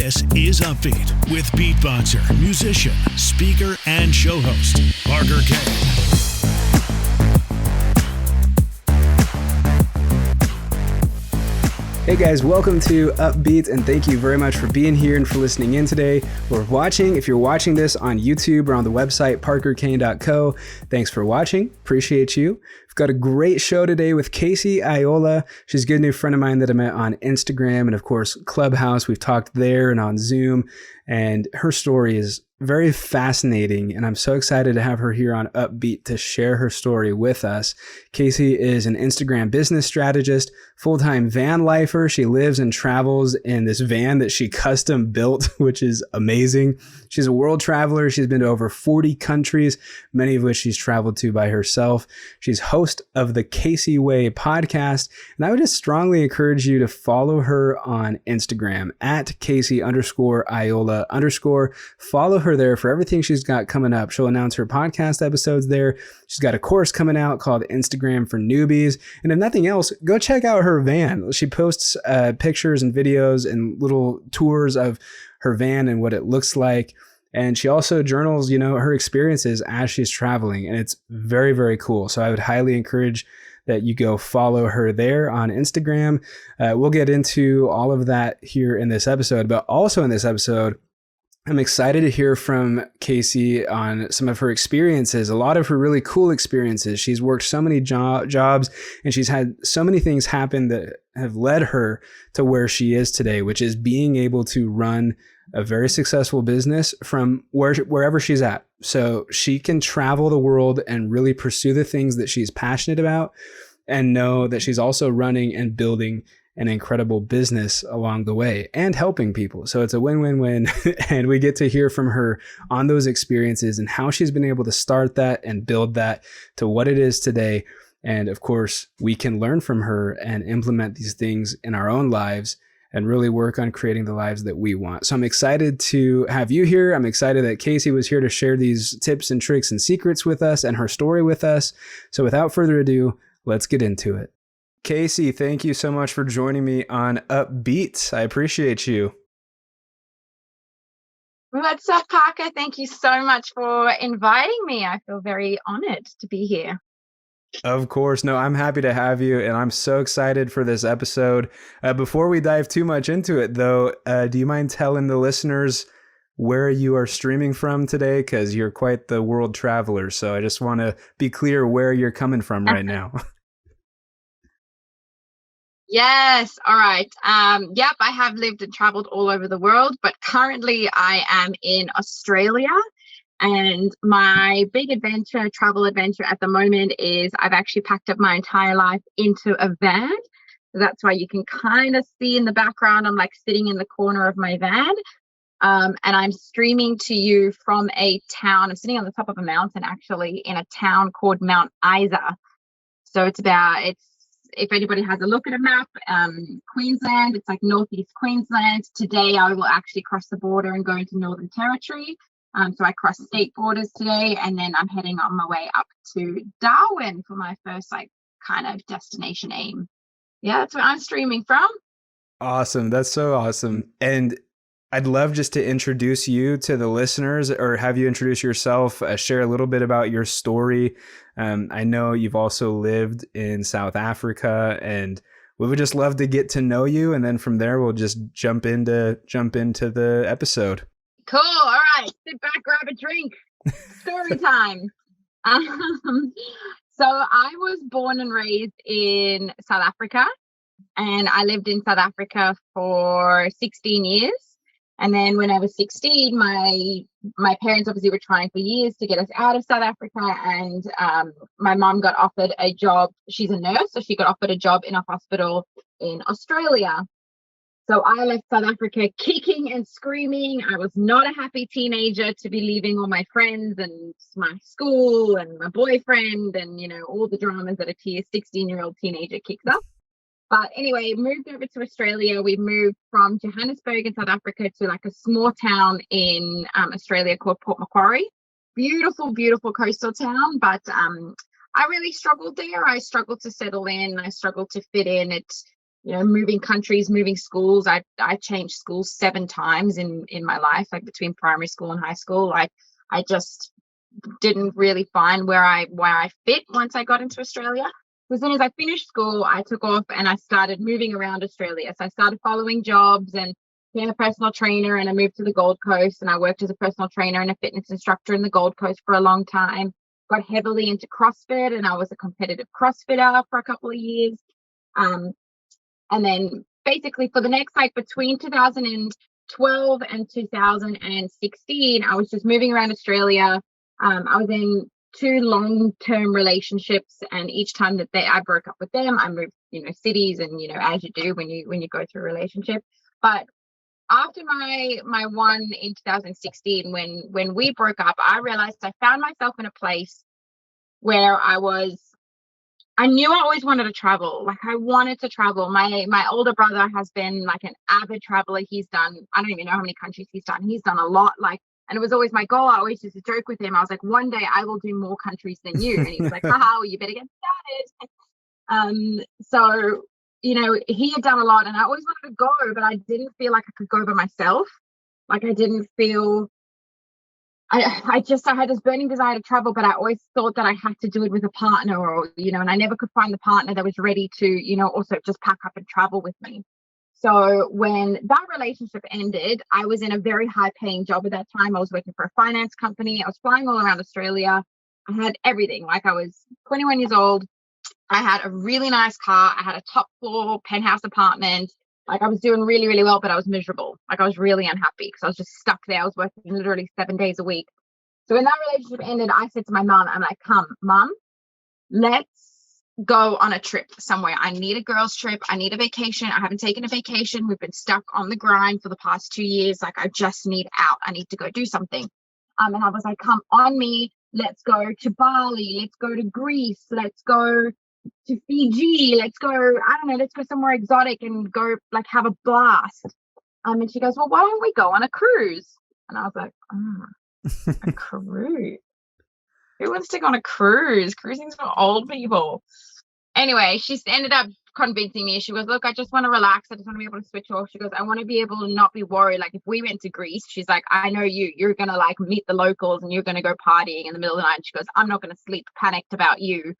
This is Upbeat with beatboxer, musician, speaker, and show host, Parker Kane. Hey guys, welcome to Upbeat, and thank you very much for being here and for listening in today or watching. If you're watching this on YouTube or on the website, parkerkane.co, thanks for watching. Appreciate you. We've got a great show today with Casey Iola. She's a good new friend of mine that I met on Instagram and, of course, Clubhouse. We've talked there and on Zoom, and her story is very fascinating, and I'm so excited to have her here on Upbeat to share her story with us. Casey is an Instagram business strategist, full-time van lifer. She lives and travels in this van that she custom built, which is amazing. She's a world traveler. She's been to over 40 countries, many of which she's traveled to by herself. She's host of the Casey Way podcast, and I would just strongly encourage you to follow her on Instagram at Casey_Iola_. Follow her there for everything she's got coming up. She'll announce her podcast episodes there. She's got a course coming out called Instagram for Newbies. And if nothing else, go check out her van. She posts pictures and videos and little tours of her van and what it looks like. And she also journals, her experiences as she's traveling. And it's very, very cool. So I would highly encourage that you go follow her there on Instagram. We'll get into all of that here in this episode, but also in this episode, I'm excited to hear from Casey on some of her experiences, a lot of her really cool experiences. She's worked so many jobs, and she's had so many things happen that have led her to where she is today, which is being able to run a very successful business from wherever she's at. So she can travel the world and really pursue the things that she's passionate about, and know that she's also running and building an incredible business along the way and helping people. So it's a win-win-win. And we get to hear from her on those experiences and how she's been able to start that and build that to what it is today. And of course, we can learn from her and implement these things in our own lives and really work on creating the lives that we want. So I'm excited to have you here. I'm excited that Casey was here to share these tips and tricks and secrets with us and her story with us. So without further ado, let's get into it. Casey, thank you so much for joining me on Upbeat. I appreciate you. What's up, Parker? Thank you so much for inviting me. I feel very honored to be here. Of course. No, I'm happy to have you, and I'm so excited for this episode. Before we dive too much into it, though, do you mind telling the listeners where you are streaming from today? Because you're quite the world traveler, so I just want to be clear where you're coming from right now. Yes. All right. Yep. I have lived and traveled all over the world, but currently I am in Australia, and my big travel adventure at the moment is I've actually packed up my entire life into a van. So that's why you can kind of see in the background, I'm like sitting in the corner of my van. And I'm streaming to you from a town. I'm sitting on the top of a mountain, actually, in a town called Mount Isa. So it's if anybody has a look at a map, Queensland, it's like northeast Queensland. Today, I will actually cross the border and go into Northern Territory. So I cross state borders today, and then I'm heading on my way up to Darwin for my first kind of destination aim. Yeah, that's where I'm streaming from. Awesome. That's so awesome. And I'd love just to introduce you to the listeners, or have you introduce yourself, share a little bit about your story. I know you've also lived in South Africa, and we would just love to get to know you. And then from there, we'll just jump into the episode. Cool. All right. Sit back, grab a drink. Story time. So I was born and raised in South Africa, and I lived in South Africa for 16 years. And then when I was 16, my parents obviously were trying for years to get us out of South Africa. And my mom got offered a job. She's a nurse, so she got offered a job in a hospital in Australia. So I left South Africa kicking and screaming. I was not a happy teenager to be leaving all my friends and my school and my boyfriend and, all the dramas that a 16-year-old teenager kicks up. But anyway, moved over to Australia. We moved from Johannesburg in South Africa to like a small town in Australia called Port Macquarie. Beautiful, beautiful coastal town. But I really struggled there. I struggled to settle in. I struggled to fit in. moving countries, moving schools. I changed schools 7 times in my life, like between primary school and high school. Like I just didn't really find where I fit once I got into Australia. As soon as I finished school, I took off and I started moving around Australia. So I started following jobs and became a personal trainer, and I moved to the Gold Coast, and I worked as a personal trainer and a fitness instructor in the Gold Coast for a long time. Got heavily into CrossFit, and I was a competitive CrossFitter for a couple of years. And then basically for the next, like between 2012 and 2016, I was just moving around Australia. I was in 2 long-term relationships, and each time that I broke up with them, I moved, cities, and as you do when you go through a relationship. But after my one in 2016, when we broke up, I realized I found myself in a place where I knew I always wanted to travel. Like I wanted to travel. My older brother has been like an avid traveler. He's done, I don't even know how many countries he's done. He's done a lot. Like, and it was always my goal. I always used to joke with him. I was like, one day I will do more countries than you. And he was like, haha, well, you better get started. So, he had done a lot, and I always wanted to go, but I didn't feel like I could go by myself. Like I didn't feel, I had this burning desire to travel, but I always thought that I had to do it with a partner, or, and I never could find the partner that was ready to, also just pack up and travel with me. So when that relationship ended, I was in a very high paying job at that time. I was working for a finance company. I was flying all around Australia. I had everything. Like I was 21 years old. I had a really nice car. I had a top floor penthouse apartment. Like I was doing really, really well, but I was miserable. Like I was really unhappy because I was just stuck there. I was working literally 7 days a week. So when that relationship ended, I said to my mom, I'm like, come, Mom, let's go on a trip somewhere. I need a girls trip. I need a vacation. I haven't taken a vacation. We've been stuck on the grind for the past 2 years. Like I just need out. I need to go do something. And I was like, come on me. Let's go to Bali. Let's go to Greece. Let's go to Fiji. Let's go, I don't know, let's go somewhere exotic and go like have a blast. And she goes, well, why don't we go on a cruise? And I was like, a cruise? Who wants to go on a cruise? Cruising's for old people. Anyway, she ended up convincing me. She goes, look, I just want to relax. I just want to be able to switch off. She goes, I want to be able to not be worried. Like if we went to Greece, she's like, I know you're going to like meet the locals and you're going to go partying in the middle of the night. And she goes, I'm not going to sleep panicked about you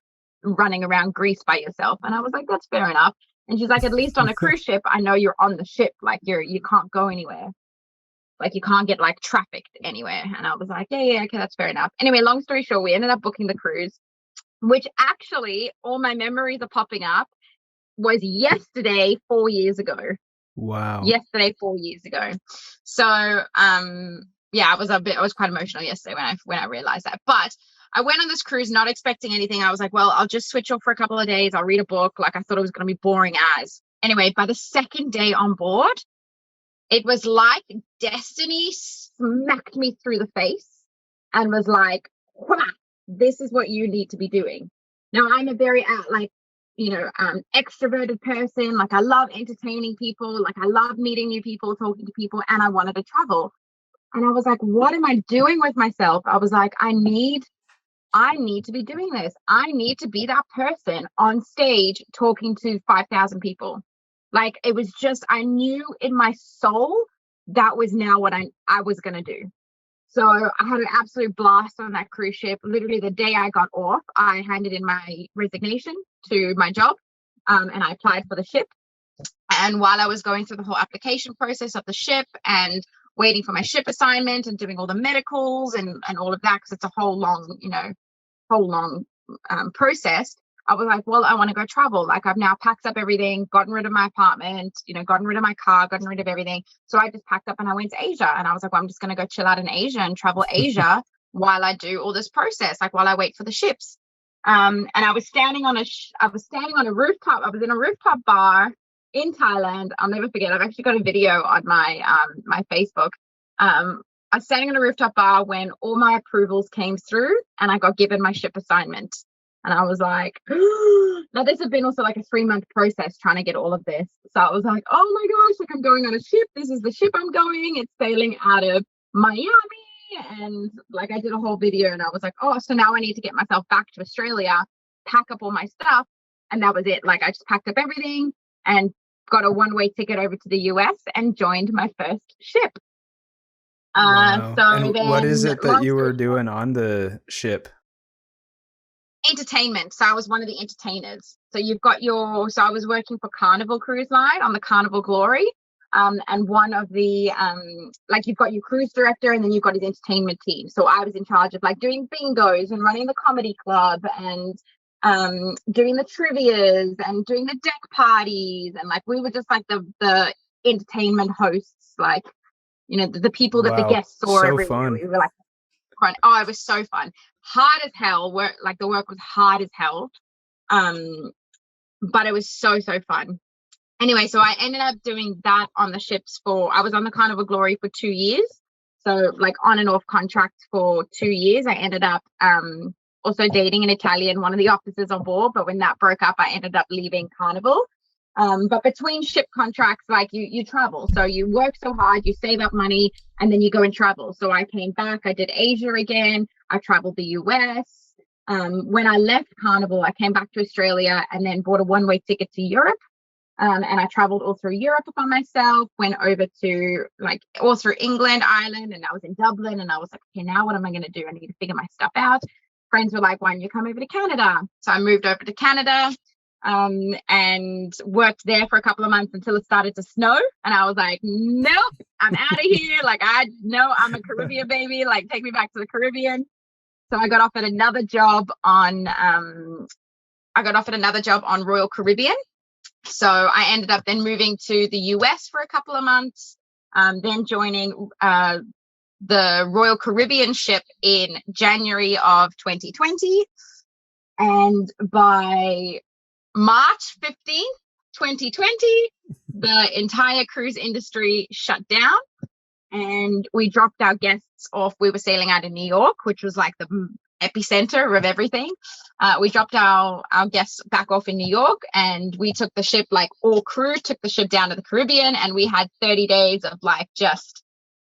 running around Greece by yourself. And I was like, that's fair enough. And she's like, at least on a cruise ship, I know you're on the ship. Like you can't go anywhere. Like you can't get like trafficked anywhere. And I was like, yeah, okay, that's fair enough. Anyway, long story short, we ended up booking the cruise, which actually all my memories are popping up was yesterday 4 years ago. Wow. Yesterday 4 years ago. So yeah, I was quite emotional yesterday when I realized that. But I went on this cruise not expecting anything. I was like, well, I'll just switch off for a couple of days. I'll read a book. Like I thought it was going to be boring as. Anyway, by the second day on board, it was like destiny smacked me through the face and was like, this is what you need to be doing. Now, I'm a very extroverted person. Like I love entertaining people. Like I love meeting new people, talking to people, and I wanted to travel. And I was like, what am I doing with myself? I was like, I need to be doing this. I need to be that person on stage talking to 5,000 people. Like it was just, I knew in my soul that was now what I was going to do. So I had an absolute blast on that cruise ship. Literally the day I got off, I handed in my resignation to my job and I applied for the ship. And while I was going through the whole application process of the ship and waiting for my ship assignment and doing all the medicals and all of that, because it's a whole long process, I was like, well, I want to go travel. Like I've now packed up everything, gotten rid of my apartment, gotten rid of my car, gotten rid of everything. So I just packed up and I went to Asia, and I was like, well, I'm just going to go chill out in Asia and travel Asia while I do all this process, like while I wait for the ships. And I was standing on a rooftop. I was in a rooftop bar in Thailand. I'll never forget. I've actually got a video on my Facebook. I was standing on a rooftop bar when all my approvals came through and I got given my ship assignment. And I was like, now this had been also like a 3-month process trying to get all of this. So I was like, oh my gosh, like I'm going on a ship. This is the ship I'm going. It's sailing out of Miami. And like I did a whole video and I was like, oh, so now I need to get myself back to Australia, pack up all my stuff. And that was it. Like I just packed up everything and got a one-way ticket over to the US and joined my first ship. Wow. So And then, what is it that long you story were short, doing on the ship? entertainment. So I was one of the entertainers. So I was working for Carnival Cruise Line on the Carnival Glory. And one of the like, you've got your cruise director and then you've got his entertainment team. So I was in charge of like doing bingos and running the comedy club and doing the trivias and doing the deck parties, and like we were just like the entertainment hosts, like, you know, the people that the Wow. guests saw So everywhere. fun. We were like fun. Oh, it was so fun. Hard as hell. The work was hard as hell. But it was so fun. Anyway, so I ended up doing that on the ships I was on the Carnival Glory for 2 years. So like on and off contract for 2 years. I ended up also dating an Italian, one of the officers on board. But when that broke up, I ended up leaving Carnival. But between ship contracts, like you travel. So you work so hard, you save up money, and then you go and travel. So I came back, I did Asia again. I traveled the US. When I left Carnival, I came back to Australia and then bought a one-way ticket to Europe. And I traveled all through Europe by myself, went over to like all through England, Ireland, and I was in Dublin, and I was like, okay, now what am I going to do? I need to figure my stuff out. Friends were like, why don't you come over to Canada? So I moved over to Canada and worked there for a couple of months until it started to snow. And I was like, nope, I'm out of here. Like, I'm a Caribbean baby. Like, take me back to the Caribbean. So I got offered another job on Royal Caribbean. So I ended up then moving to the US for a couple of months, then joining the Royal Caribbean ship in January of 2020. And by March 15th, 2020, the entire cruise industry shut down and we dropped our guests off. We were sailing out of New York, which was like the epicenter of everything. We dropped our guests back off in New York and we took the ship, like all crew took the ship down to the Caribbean, and we had 30 days of like just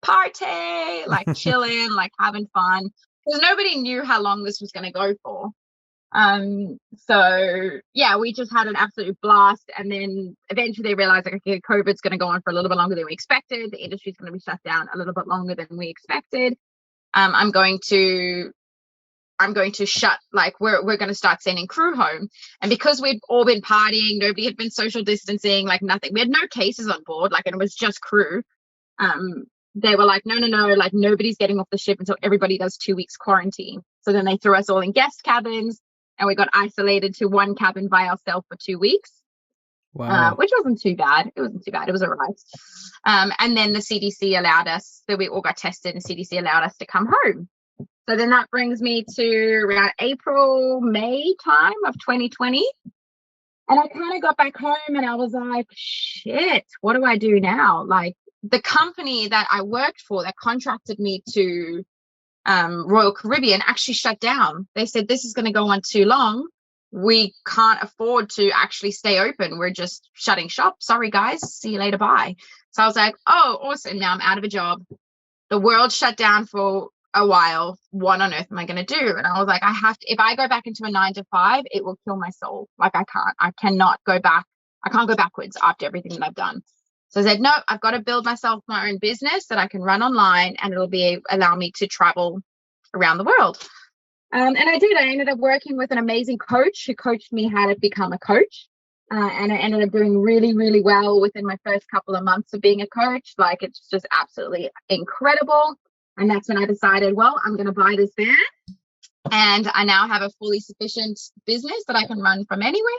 party, like chilling, like having fun, because nobody knew how long this was going to go for. So yeah, we just had an absolute blast. And then eventually they realized, like, okay, COVID's going to go on for a little bit longer than we expected. The industry's going to be shut down a little bit longer than we expected. I'm going to shut, like, we're going to start sending crew home. And because we'd all been partying, nobody had been social distancing, like nothing. We had no cases on board, like, and it was just crew. They were like, no, like nobody's getting off the ship until everybody does 2 weeks quarantine. So then they threw us all in guest cabins and we got isolated to one cabin by ourselves for 2 weeks. Wow. Which wasn't too bad. It was all right. And then the CDC allowed us, so we all got tested and CDC allowed us to come home. So then that brings me to around April, May time of 2020. And I kind of got back home and I was like, shit, what do I do now? Like, the company that I worked for that contracted me to Royal Caribbean actually shut down. They said, this is going to go on too long. We can't afford to actually stay open. We're just shutting shop. Sorry, guys. See you later. Bye. So I was like, oh, awesome. Now I'm out of a job. The world shut down for a while. What on earth am I going to do? And I was like, I have to, if I go back into a 9 to 5, it will kill my soul. Like, I cannot go back. I can't go backwards after everything that I've done. So I said, no, I've got to build myself my own business that I can run online, and it'll allow me to travel around the world. And I did. I ended up working with an amazing coach who coached me how to become a coach. And I ended up doing really, really well within my first couple of months of being a coach. Like, it's just absolutely incredible. And that's when I decided, well, I'm going to buy this van. And I now have a fully sufficient business that I can run from anywhere.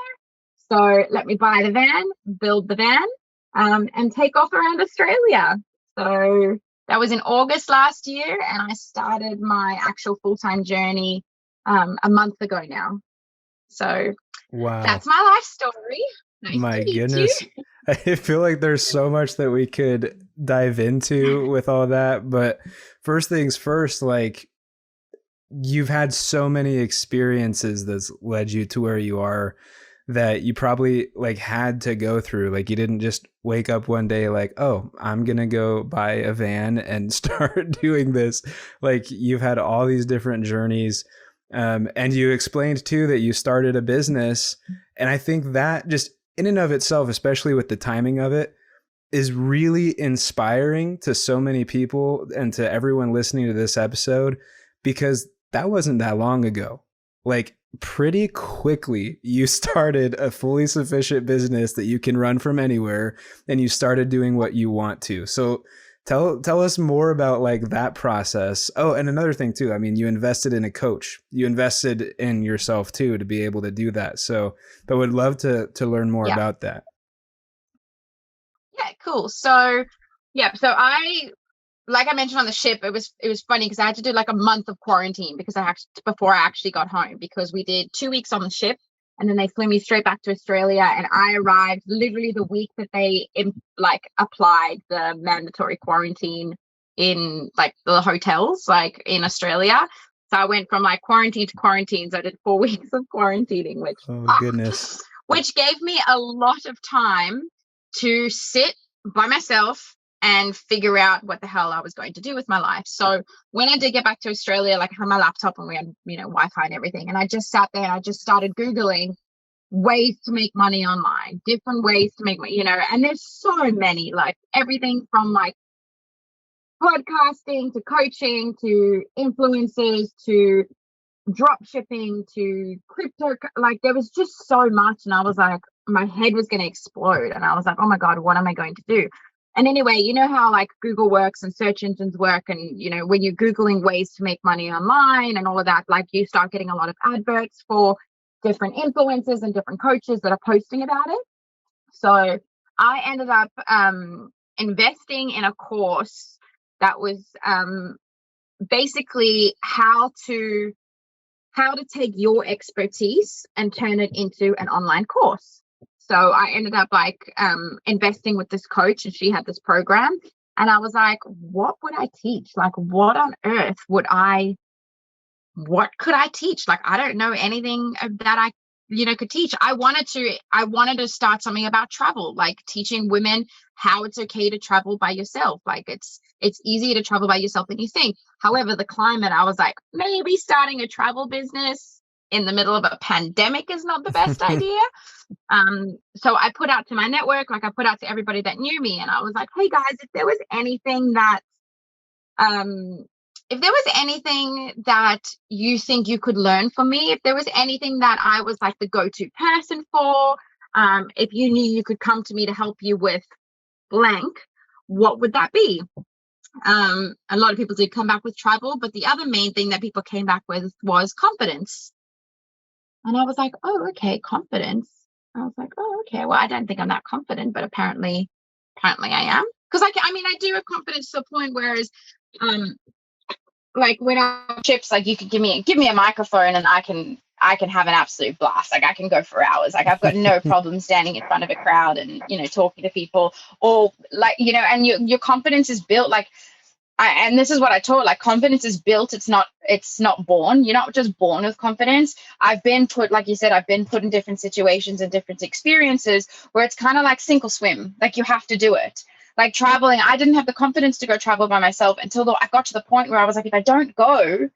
So let me buy the van, build the van, and take off around Australia. So that was in August last year, and I started my actual full-time journey a month ago now. So wow, that's my life story. Nice my to meet goodness. you. I feel like there's so much that we could dive into with all that. But first things first, like, you've had so many experiences that's led you to where you are that you probably like had to go through. Like, you didn't just wake up one day like, oh, I'm going to go buy a van and start doing this. Like, you've had all these different journeys. And you explained too that you started a business. And I think that just in and of itself, especially with the timing of it, is really inspiring to so many people and to everyone listening to this episode, because that wasn't that long ago. Like, pretty quickly, you started a fully sufficient business that you can run from anywhere, and you started doing what you want to. So tell us more about like that process. Oh, and another thing too, I mean, you invested in a coach. You invested in yourself too to be able to do that. So, but would love to learn more about that. Yeah, cool. So like I mentioned on the ship, it was funny because I had to do like a month of quarantine before I actually got home, because we did 2 weeks on the ship and then they flew me straight back to Australia, and I arrived literally the week that they applied the mandatory quarantine in like the hotels like in Australia. So I went from like quarantine to quarantine. So I did 4 weeks of quarantining, which gave me a lot of time to sit by myself and figure out what the hell I was going to do with my life. So when I did get back to Australia, like I had my laptop and we had, Wi-Fi and everything. And I just sat there and I just started Googling ways to make money online, different ways to make money, and there's so many, like everything from like podcasting to coaching to influencers to drop shipping to crypto. Like there was just so much. And I was like, my head was going to explode. And I was like, oh my God, what am I going to do? And anyway, you know how like Google works and search engines work. And, when you're Googling ways to make money online and all of that, like you start getting a lot of adverts for different influencers and different coaches that are posting about it. So I ended up investing in a course that was basically how to take your expertise and turn it into an online course. So I ended up investing with this coach, and she had this program, and I was like, what would I teach? Like, what on earth what could I teach? Like, I don't know anything that I could teach. I wanted to start something about travel, like teaching women how it's okay to travel by yourself. Like it's easier to travel by yourself than you think. However, the climate, I was like, maybe starting a travel business in the middle of a pandemic is not the best idea. So I put out to my network, like I put out to everybody that knew me, and I was like, hey guys, if there was anything that you think you could learn from me, if there was anything that I was like the go-to person for, if you knew you could come to me to help you with blank, what would that be? A lot of people did come back with travel, but the other main thing that people came back with was confidence. And I was like, oh, okay, confidence. I was like, oh, okay, well, I don't think I'm that confident, but apparently I am. Because I do have confidence to a point, whereas like when I chips, like you could give me a microphone and I can have an absolute blast. Like I can go for hours. Like I've got no problem standing in front of a crowd and talking to people, or like and your confidence is built. Like and this is what I taught, like confidence is built. It's not born. You're not just born with confidence. I've been put in different situations and different experiences where it's kind of like sink or swim. Like you have to do it. Like traveling, I didn't have the confidence to go travel by myself until I got to the point where I was like, if I don't go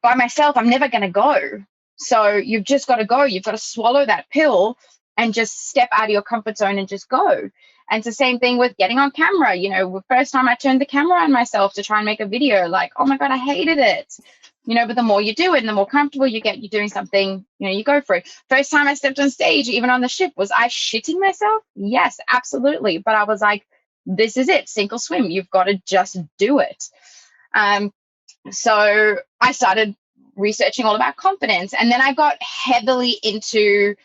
by myself, I'm never going to go. So you've just got to go. You've got to swallow that pill and just step out of your comfort zone and just go. And it's the same thing with getting on camera. The first time I turned the camera on myself to try and make a video, like, oh my God, I hated it. But the more you do it and the more comfortable you get, you're doing something, you go for it. First time I stepped on stage, even on the ship, was I shitting myself? Yes, absolutely. But I was like, this is it, sink or swim. You've got to just do it. So I started researching all about confidence. And then I got heavily into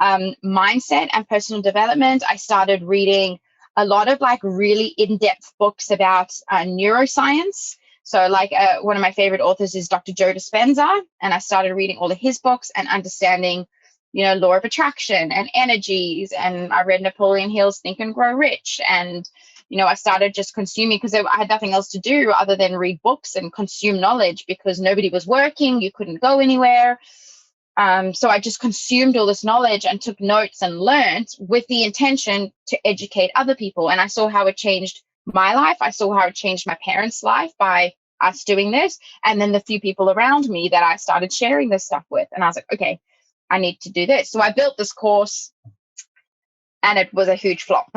mindset and personal development. I started reading a lot of like really in-depth books about neuroscience. So like one of my favorite authors is Dr. Joe Dispenza. And I started reading all of his books and understanding, law of attraction and energies. And I read Napoleon Hill's Think and Grow Rich. And I started just consuming, because I had nothing else to do other than read books and consume knowledge, because nobody was working. You couldn't go anywhere. So I just consumed all this knowledge and took notes and learned with the intention to educate other people. And I saw how it changed my life. I saw how it changed my parents' life by us doing this. And then the few people around me that I started sharing this stuff with. And I was like, okay, I need to do this. So I built this course. and it was a huge flop.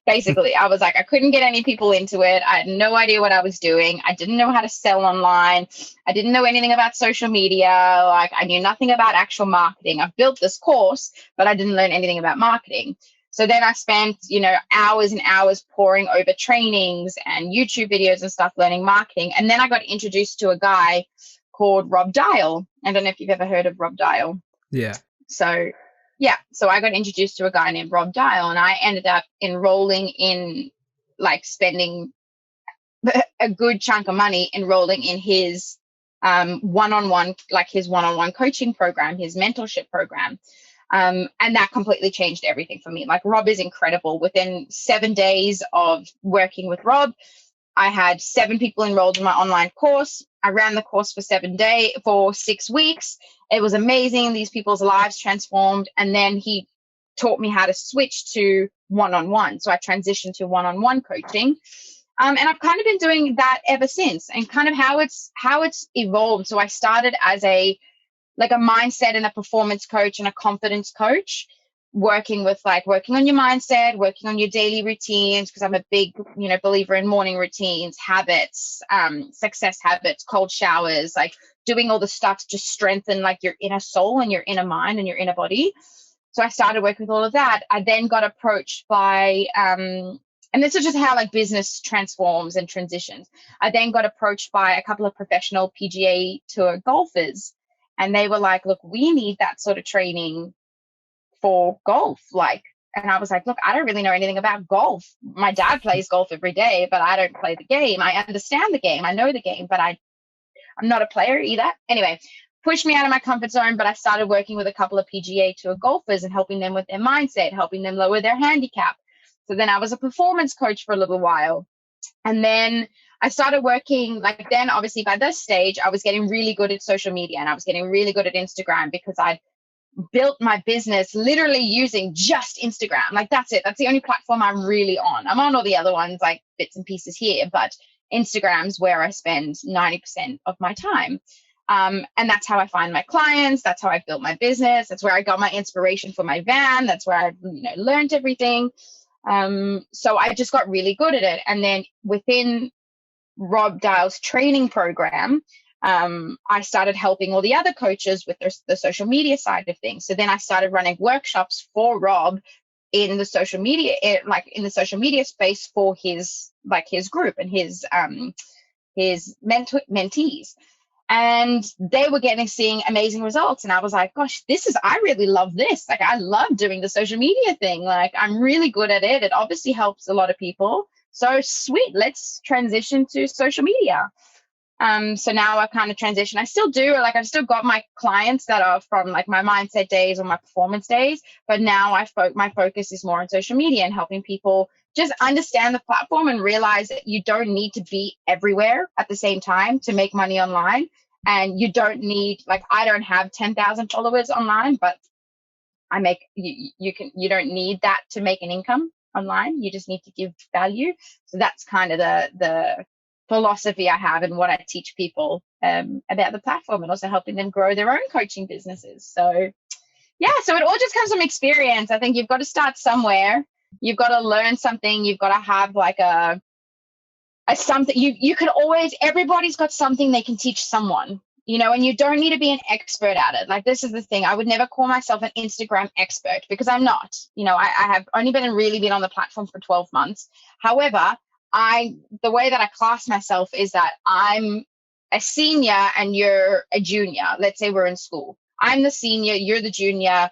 Basically, I was like, I couldn't get any people into it. I had no idea what I was doing. I didn't know how to sell online. I didn't know anything about social media. Like, I knew nothing about actual marketing. I've built this course, but I didn't learn anything about marketing. So then I spent, hours and hours poring over trainings and YouTube videos and stuff, learning marketing. And then I got introduced to a guy called Rob Dial. I don't know if you've ever heard of Rob Dial. Yeah. So I got introduced to a guy named Rob Dial, and I ended up enrolling in, like, spending a good chunk of money enrolling in his one-on-one coaching program, his mentorship program. And that completely changed everything for me. Like, Rob is incredible. Within 7 days of working with Rob, I had 7 people enrolled in my online course. I ran the course for 6 weeks. It was amazing. These people's lives transformed. And then he taught me how to switch to one-on-one. So I transitioned to one-on-one coaching. And I've kind of been doing that ever since, and kind of how it's evolved. So I started as a mindset and a performance coach and a confidence coach, working on your mindset, working on your daily routines, because I'm a big, believer in morning routines, habits, success habits, cold showers, like doing all the stuff to just strengthen like your inner soul and your inner mind and your inner body. So I started working with all of that. I then got approached by, and this is just how like business transforms and transitions. I then got approached by a couple of professional PGA Tour golfers, and they were like, look, we need that sort of training for golf. And I was like, look, I don't really know anything about golf. My dad plays golf every day, but I don't play the game. I understand the game. I know the game, but I'm not a player either. Anyway, pushed me out of my comfort zone, but I started working with a couple of PGA Tour golfers and helping them with their mindset, helping them lower their handicap. So then I was a performance coach for a little while. And then I started working, then obviously by this stage, I was getting really good at social media, and I was getting really good at Instagram, because I built my business literally using just Instagram. Like, that's it. That's the only platform I'm really on. I'm on all the other ones, like bits and pieces here, but Instagram's where I spend 90% of my time. And that's how I find my clients. That's how I built my business. That's where I got my inspiration for my van. That's where I learned everything. So I just got really good at it. And then within Rob Dial's training program, I started helping all the other coaches with the social media side of things. So then I started running workshops for Rob in the social media, space for his group and his mentees. And they were seeing amazing results. And I was like, gosh, I really love this. Like, I love doing the social media thing. Like, I'm really good at it. It obviously helps a lot of people. So sweet, let's transition to social media. So now I kind of transition. I still do, I've still got my clients that are from my mindset days or my performance days, but now my focus is more on social media and helping people just understand the platform and realize that you don't need to be everywhere at the same time to make money online. And you don't need, I don't have 10,000 followers online, but I make, you don't need that to make an income online. You just need to give value. So that's kind of the philosophy I have and what I teach people about the platform, and also helping them grow their own coaching businesses. So yeah, so it all just comes from experience. I think you've got to start somewhere. You've got to learn something. You've got to have a something. You could always, everybody's got something they can teach someone, and you don't need to be an expert at it. This is the thing. I would never call myself an Instagram expert, because I'm not. I have only been on the platform for 12 months. However, the way that I class myself is that I'm a senior and you're a junior. Let's say we're in school. I'm the senior, you're the junior.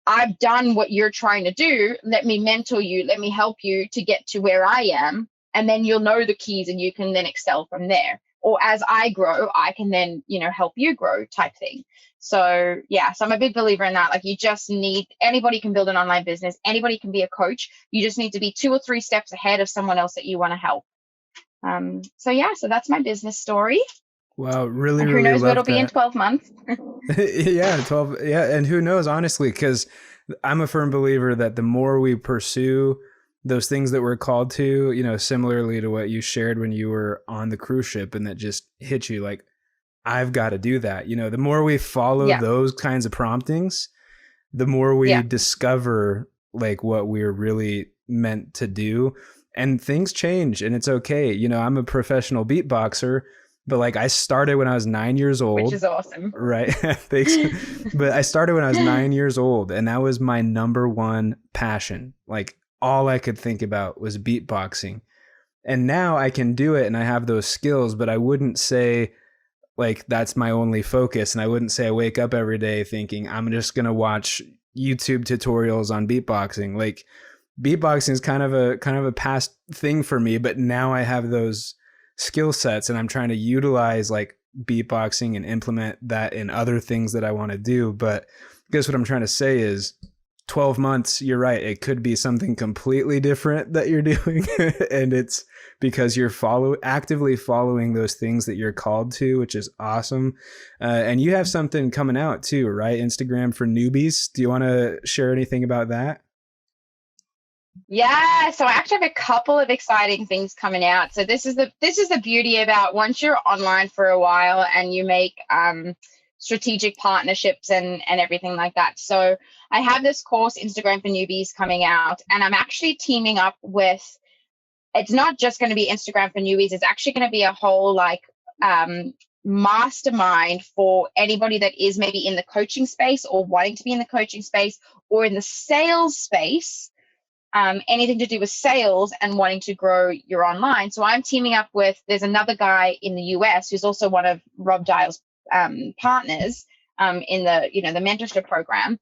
I've done what you're trying to do. Let me mentor you. Let me help you to get to where I am. And then you'll know the keys and you can then excel from there. Or as I grow, I can then, help you grow type thing. So yeah, so I'm a big believer in that. Anybody can build an online business. Anybody can be a coach. You just need to be 2 or 3 steps ahead of someone else that you want to help. So that's my business story. Wow, really, and who really knows love what it'll be in that. 12 months. Yeah, 12. Yeah, and who knows, honestly, because I'm a firm believer that the more we pursue those things that we're called to, similarly to what you shared when you were on the cruise ship, and that just hit you like, I've got to do that. The more we follow those kinds of promptings, the more we discover like what we're really meant to do. And things change and it's okay. You know, I'm a professional beatboxer, but like I started when I was 9 years old. Which is awesome. Right. Thanks. But I started when I was 9 years old, and that was my number one passion. Like all I could think about was beatboxing. And now I can do it and I have those skills, but I wouldn't say like that's my only focus. And I wouldn't say I wake up every day thinking I'm just going to watch YouTube tutorials on beatboxing. Like beatboxing is kind of a past thing for me, but now I have those skill sets and I'm trying to utilize like beatboxing and implement that in other things that I want to do. But I guess what I'm trying to say is 12 months, you're right. It could be something completely different that you're doing. And it's because you're actively following those things that you're called to, which is awesome. And you have something coming out too, right? Instagram for Newbies. Do you want to share anything about that? Yeah, so I actually have a couple of exciting things coming out. So this is the beauty about once you're online for a while and you make strategic partnerships and everything like that. So I have this course, Instagram for Newbies, coming out, and I'm actually teaming up with, it's not just going to be Instagram for Newbies, it's actually going to be a whole like mastermind for anybody that is maybe in the coaching space or wanting to be in the coaching space or in the sales space. Anything to do with sales and wanting to grow your online. So I'm teaming up with, there's another guy in the US who's also one of Rob Dial's partners in the, the mentorship program.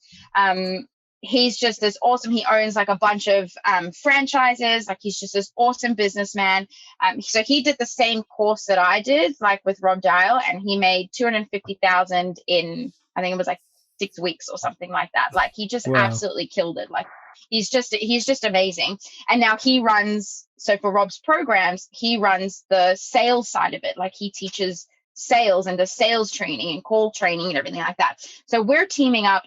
He's just this awesome. He owns like a bunch of franchises. Like he's just this awesome businessman. So he did the same course that I did, like with Rob Dial, and he made $250,000 in, I think it was like 6 weeks or something like that. Like he just absolutely killed it. Like he's just amazing. And now he runs, so for Rob's programs, he runs the sales side of it. Like he teaches sales and does sales training and call training and everything like that. So we're teaming up.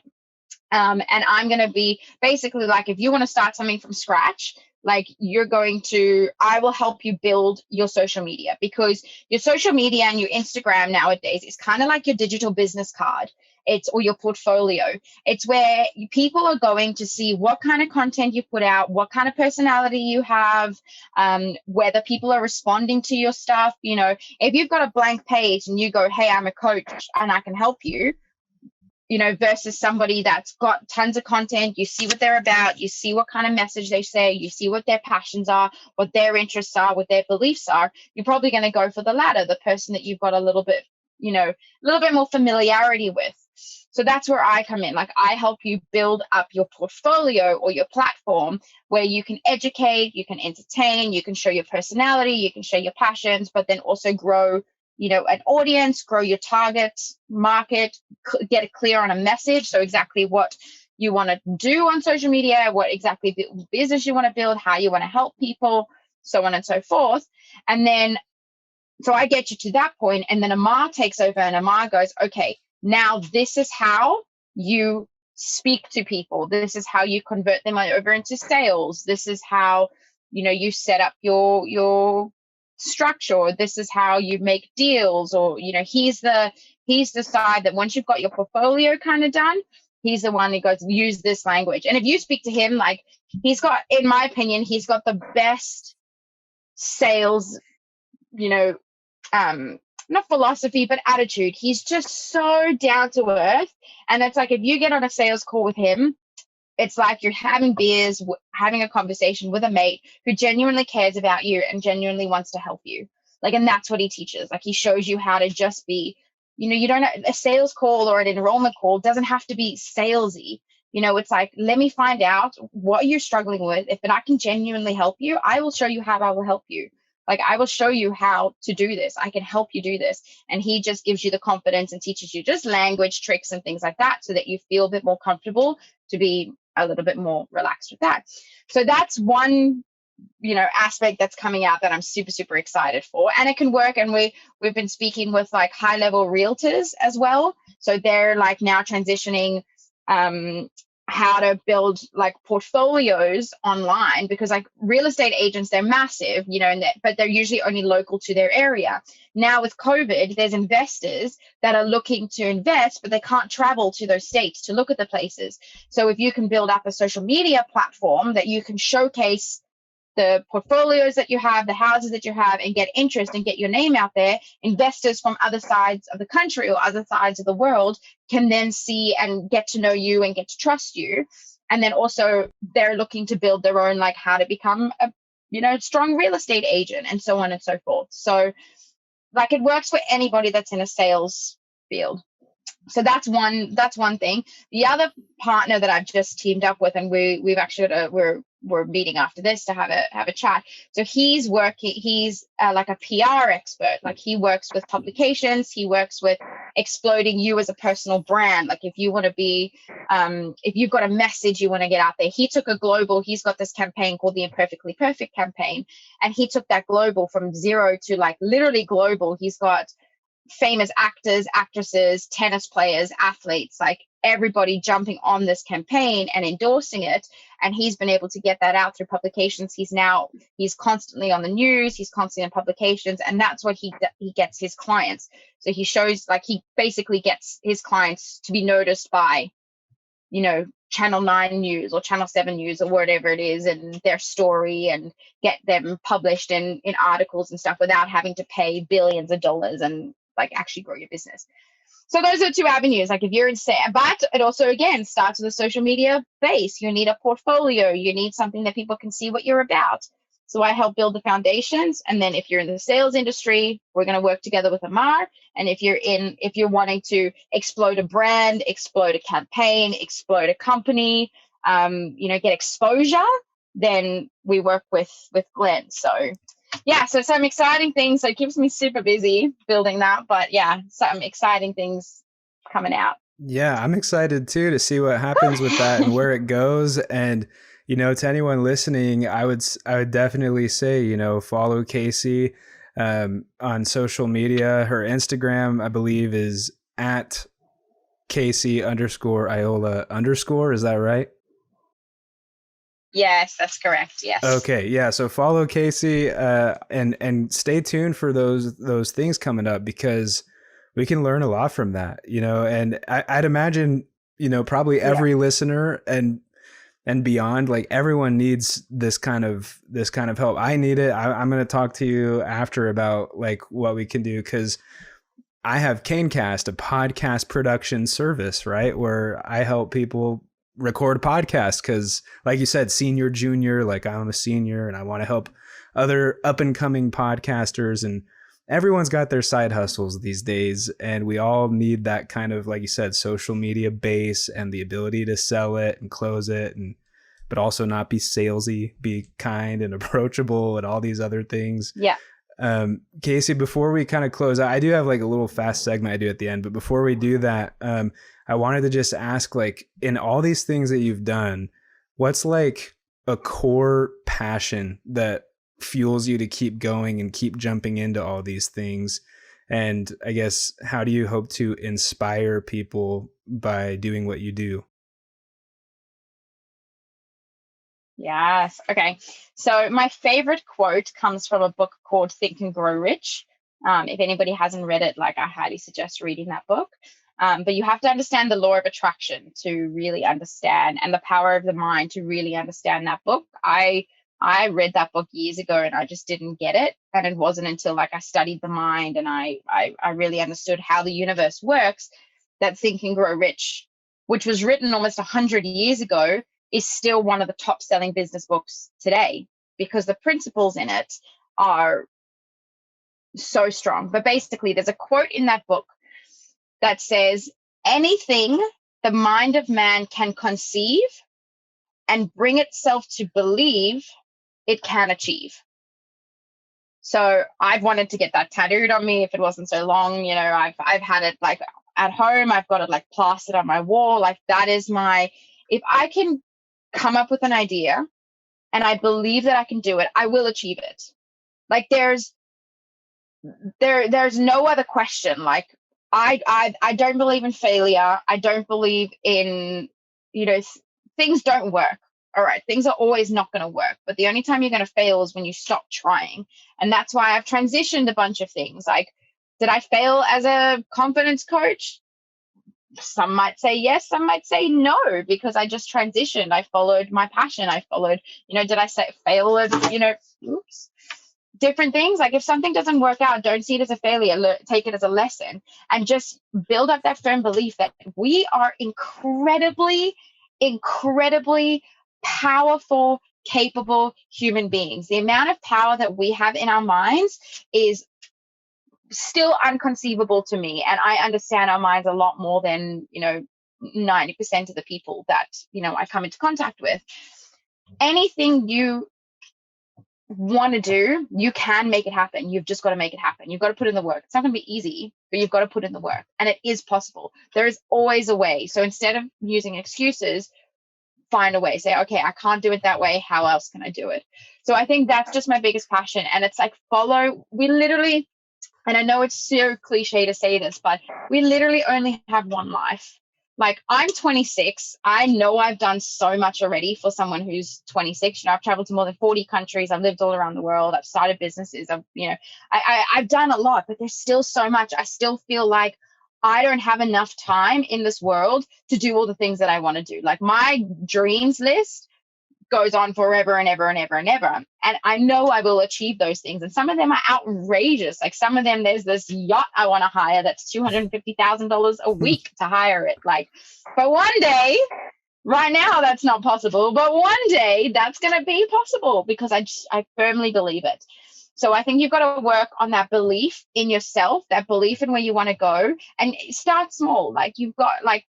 And I'm going to be basically like, if you want to start something from scratch, like I will help you build your social media, because your social media and your Instagram nowadays is kind of like your digital business card. Or your portfolio. It's where people are going to see what kind of content you put out, what kind of personality you have, whether people are responding to your stuff. If you've got a blank page and you go, hey, I'm a coach and I can help you, versus somebody that's got tons of content, you see what they're about, you see what kind of message they say, you see what their passions are, what their interests are, what their beliefs are, you're probably going to go for the latter, the person that you've got a little bit more familiarity with. So that's where I come in. Like I help you build up your portfolio or your platform where you can educate, you can entertain, you can show your personality, you can show your passions, but then also grow, an audience, grow your target market, get clear on a message. So exactly what you want to do on social media, what exactly business you want to build, how you want to help people, so on and so forth. And then, so I get you to that point, and then Amar takes over and Amar goes, okay, now this is how you speak to people. This is how you convert them over into sales. This is how, you set up your structure. This is how you make deals. Or, he's the side that once you've got your portfolio kind of done, he's the one who goes, use this language. And if you speak to him, like he's got, in my opinion, he's got the best sales, not philosophy, but attitude. He's just so down to earth. And it's like, if you get on a sales call with him, it's like you're having beers, having a conversation with a mate who genuinely cares about you and genuinely wants to help you. Like, and that's what he teaches. Like, he shows you how to just be, you don't, a sales call or an enrollment call doesn't have to be salesy. It's like, let me find out what you're struggling with. If I can genuinely help you, I will show you how I will help you. Like, I will show you how to do this. I can help you do this. And he just gives you the confidence and teaches you just language tricks and things like that so that you feel a bit more comfortable to be a little bit more relaxed with that. So that's one, aspect that's coming out that I'm super, super excited for. And it can work. And we've been speaking with like high level realtors as well. So they're like now transitioning how to build like portfolios online, because like real estate agents, they're massive, you know, but they're usually only local to their area. Now with COVID, there's investors that are looking to invest, but they can't travel to those states to look at the places. So if you can build up a social media platform that you can showcase the portfolios that you have, the houses that you have, and get interest and get your name out there, investors from other sides of the country or other sides of the world can then see and get to know you and get to trust you. And then also they're looking to build their own, like how to become a, you know, strong real estate agent and so on and so forth. So like it works for anybody that's in a sales field. So that's one thing. The other partner that I've just teamed up with, and we've actually we're meeting after this to have a chat. So he's like a PR expert. Like he works with publications. He works with exploding you as a personal brand. Like if you want to be, if you've got a message you want to get out there. He took a global. He's got this campaign called the Imperfectly Perfect campaign, and he took that global from zero to like literally global. He's got famous actors, actresses, tennis players, athletes, like everybody jumping on this campaign and endorsing it. And he's been able to get that out through publications. He's constantly on the news, he's constantly in publications, and that's what he gets his clients. So he shows, like, he basically gets his clients to be noticed by, you know, Channel 9 News or Channel 7 News or whatever it is, and their story, and get them published in articles and stuff without having to pay billions of dollars and like actually grow your business. So those are two avenues. Like if you're in sales, but it also again starts with a social media base. You need a portfolio. You need something that people can see what you're about. So I help build the foundations. And then if you're in the sales industry, we're going to work together with Amar. And if you're wanting to explode a brand, explode a campaign, explode a company, you know, get exposure, then we work with Glenn. So yeah, so some exciting things. So it keeps me super busy building that. But yeah, some exciting things coming out. Yeah, I'm excited too to see what happens with that and where it goes. And, you know, to anyone listening, I would definitely say, you know, follow Casey on social media. Her Instagram, I believe, is at Casey_Iola_. Is that right? Yes, that's correct. Yes. Okay. Yeah. So follow Casey and stay tuned for those things coming up, because we can learn a lot from that, you know, and I'd imagine, you know, probably every listener and beyond, like everyone needs this kind of help. I need it. I'm going to talk to you after about like what we can do, because I have Canecast, a podcast production service, right, where I help people record podcasts, because like you said, senior, junior, like I'm a senior and I want to help other up and coming podcasters, and everyone's got their side hustles these days, and we all need that kind of, like you said, social media base and the ability to sell it and close it, and but also not be salesy, be kind and approachable and all these other things. Yeah. Casey, before we kind of close out, I do have like a little fast segment I do at the end, but before we do that, I wanted to just ask, like, in all these things that you've done, what's like a core passion that fuels you to keep going and keep jumping into all these things? And I guess, how do you hope to inspire people by doing what you do? Yes. Okay. So my favorite quote comes from a book called Think and Grow Rich. If anybody hasn't read it, like, I highly suggest reading that book. But you have to understand the law of attraction to really understand, and the power of the mind to really understand that book. I read that book years ago and I just didn't get it. And it wasn't until like I studied the mind and I really understood how the universe works that Think and Grow Rich, which was written almost 100 years ago, is still one of the top selling business books today, because the principles in it are so strong. But basically, there's a quote in that book that says, anything the mind of man can conceive and bring itself to believe, it can achieve. So I've wanted to get that tattooed on me if it wasn't so long. You know, I've had it like at home. I've got it like plastered on my wall. Like, that is my, if I can come up with an idea and I believe that I can do it, I will achieve it. Like, there's no other question. Like, I don't believe in failure. I don't believe in, you know, things don't work. All right, things are always not going to work, but the only time you're going to fail is when you stop trying. And that's why I've transitioned a bunch of things. Like, did I fail as a confidence coach? Some might say yes, some might say no, because I just transitioned. I followed my passion. I followed, did I say fail at, different things? Like, if something doesn't work out, don't see it as a failure, take it as a lesson, and just build up that firm belief that we are incredibly powerful, capable human beings. The amount of power that we have in our minds is still unconceivable to me. And I understand our minds a lot more than, 90% of the people that, I come into contact with. Anything you want to do, you can make it happen. You've just got to make it happen. You've got to put in the work. It's not going to be easy, but you've got to put in the work, and it is possible. There is always a way. So instead of using excuses, find a way. Say, okay, I can't do it that way. How else can I do it? So I think that's just my biggest passion. And it's like, we literally, and I know it's so cliche to say this, but we literally only have one life. Like, I'm 26. I know I've done so much already for someone who's 26. I've traveled to more than 40 countries. I've lived all around the world. I've started businesses. I've done a lot, but there's still so much. I still feel like I don't have enough time in this world to do all the things that I want to do. Like, my dreams list goes on forever and ever and ever and ever. And I know I will achieve those things. And some of them are outrageous. Like, some of them, there's this yacht I want to hire that's $250,000 a week to hire it. Like, but one day, right now, that's not possible. But one day that's going to be possible, because I firmly believe it. So I think you've got to work on that belief in yourself, that belief in where you want to go, and start small. Like, you've got, like,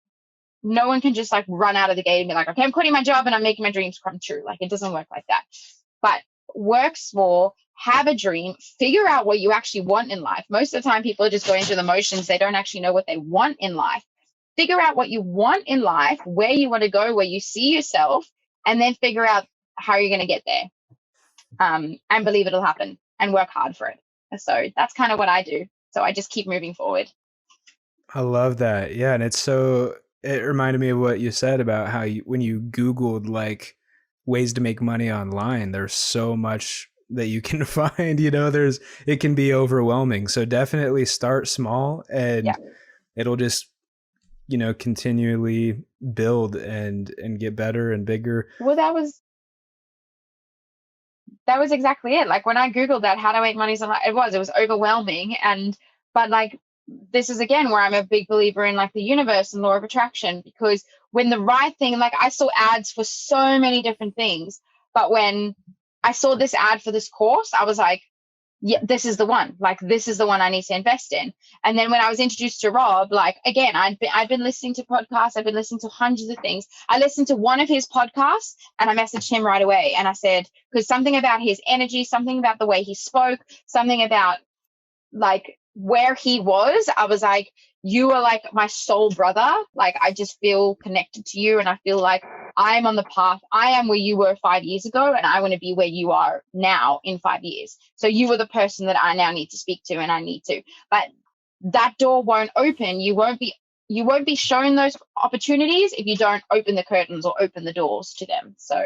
no one can just like run out of the gate and be like, okay, I'm quitting my job and I'm making my dreams come true. Like, it doesn't work like that. But work small, have a dream, figure out what you actually want in life. Most of the time, people are just going through the motions. They don't actually know what they want in life. Figure out what you want in life, where you want to go, where you see yourself, and then figure out how you're going to get there. And believe it'll happen, and work hard for it. So that's kind of what I do. So I just keep moving forward. I love that. Yeah. And it reminded me of what you said about how when you Googled like ways to make money online, there's so much that you can find, it can be overwhelming. So definitely start small, and it'll just, continually build and get better and bigger. Well, that was exactly it. Like, when I Googled that, how to make money online, it was overwhelming. But like, this is again where I'm a big believer in like the universe and law of attraction, because when the right thing, like, I saw ads for so many different things, but when I saw this ad for this course, I was like, yeah, this is the one. Like, this is the one I need to invest in. And then when I was introduced to Rob, like, again, I'd been listening to podcasts. I've been listening to hundreds of things. I listened to one of his podcasts and I messaged him right away. And I said, because something about his energy, something about the way he spoke, something about like where he was, I was like, you are like my soul brother. Like, I just feel connected to you, and I feel like I am on the path. I am where you were 5 years ago, and I want to be where you are now in 5 years. So you are the person that I now need to speak to, and I need to. But that door won't open. You won't be shown those opportunities if you don't open the curtains or open the doors to them. So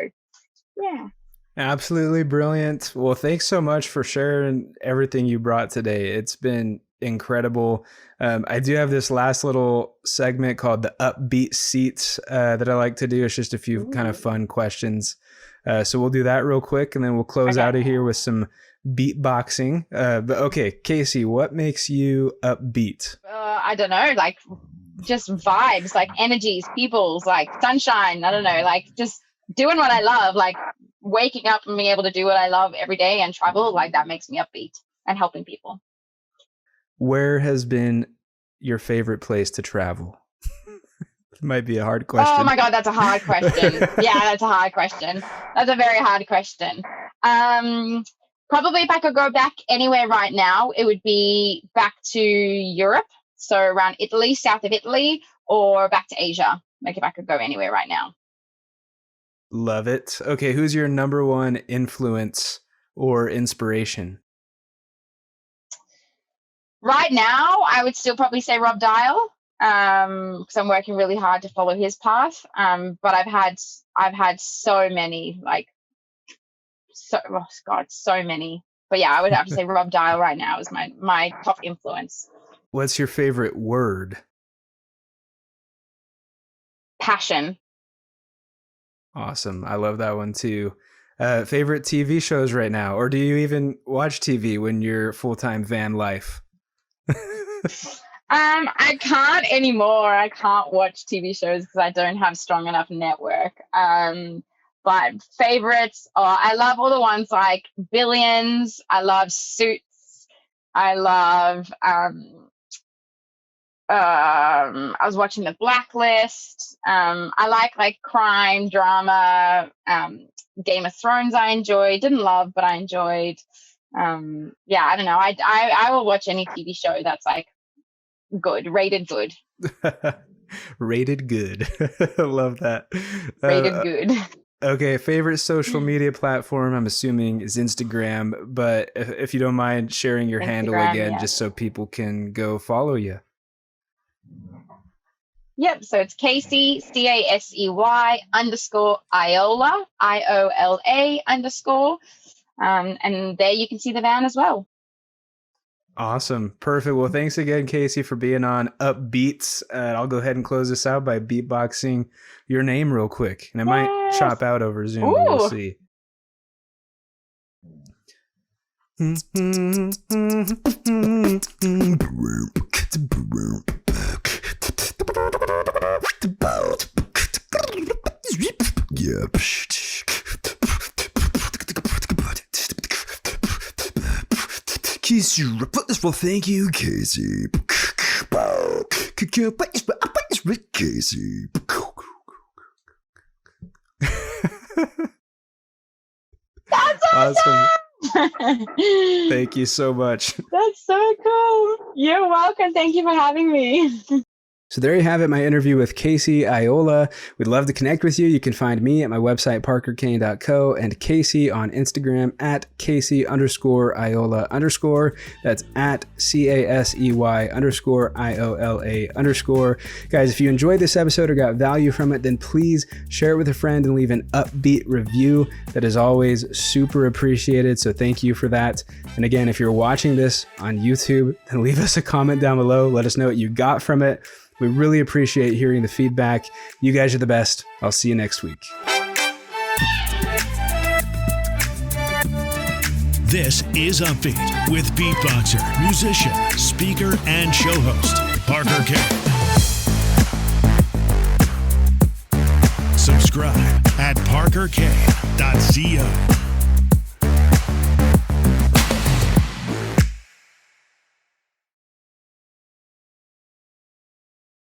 yeah. Absolutely brilliant. Well, thanks so much for sharing everything you brought today. It's been incredible. I do have this last little segment called the upbeat seats that I like to do. It's just a few kind of fun questions. So we'll do that real quick, and then we'll close out of here with some beatboxing. But okay, Casey, what makes you upbeat? I don't know, like just vibes, like energies, people's, like sunshine. I don't know, like just doing what I love, like waking up and being able to do what I love every day and travel, like that makes me upbeat, and helping people. Where has been your favorite place to travel? It might be a hard question. Oh my God, that's a hard question. Yeah, that's a hard question. That's a very hard question. Probably if I could go back anywhere right now, it would be back to Europe. So around Italy, south of Italy, or back to Asia. Like, if I could go anywhere right now. Love it. Okay, who's your number one influence or inspiration? Right now, I would still probably say Rob Dial. because I'm working really hard to follow his path. But I've had so many, so many. But yeah, I would have to say Rob Dial right now is my top influence. What's your favorite word? Passion. Awesome. I love that one too. Favorite TV shows right now, or do you even watch TV when you're full-time van life? I can't anymore. I can't watch TV shows because I don't have strong enough network. But favorites, I love all the ones like Billions. I love Suits. I love. I was watching The Blacklist. I like crime, drama. Game of Thrones I enjoyed. Didn't love, but I enjoyed. Yeah, I don't know. I will watch any TV show that's like good, rated good. Rated good. I love that. Rated good. Okay, favorite social media platform, I'm assuming, is Instagram, but if you don't mind sharing your handle again, just so people can go follow you. Yep, so it's Casey, CASEY _ Iola, IOLA _. And there you can see the van as well. Awesome. Perfect. Well, thanks again, Casey, for being on UPBEAT. I'll go ahead and close this out by beatboxing your name real quick. And I might chop out over Zoom, but we'll see. Yeah. Casey, well, thank you, Casey. Casey. That's awesome. Thank you so much. That's so cool. You're welcome. Thank you for having me. So there you have it, my interview with Casey Iola. We'd love to connect with you. You can find me at my website, parkerkane.co, and Casey on Instagram at Casey _Iola_. That's at CASEY _IOLA_. Guys, if you enjoyed this episode or got value from it, then please share it with a friend and leave an UPBEAT review. That is always super appreciated. So thank you for that. And again, if you're watching this on YouTube, then leave us a comment down below. Let us know what you got from it. We really appreciate hearing the feedback. You guys are the best. I'll see you next week. This is UPBEAT with beatboxer, musician, speaker, and show host, Parker K. Subscribe at parkerk.co.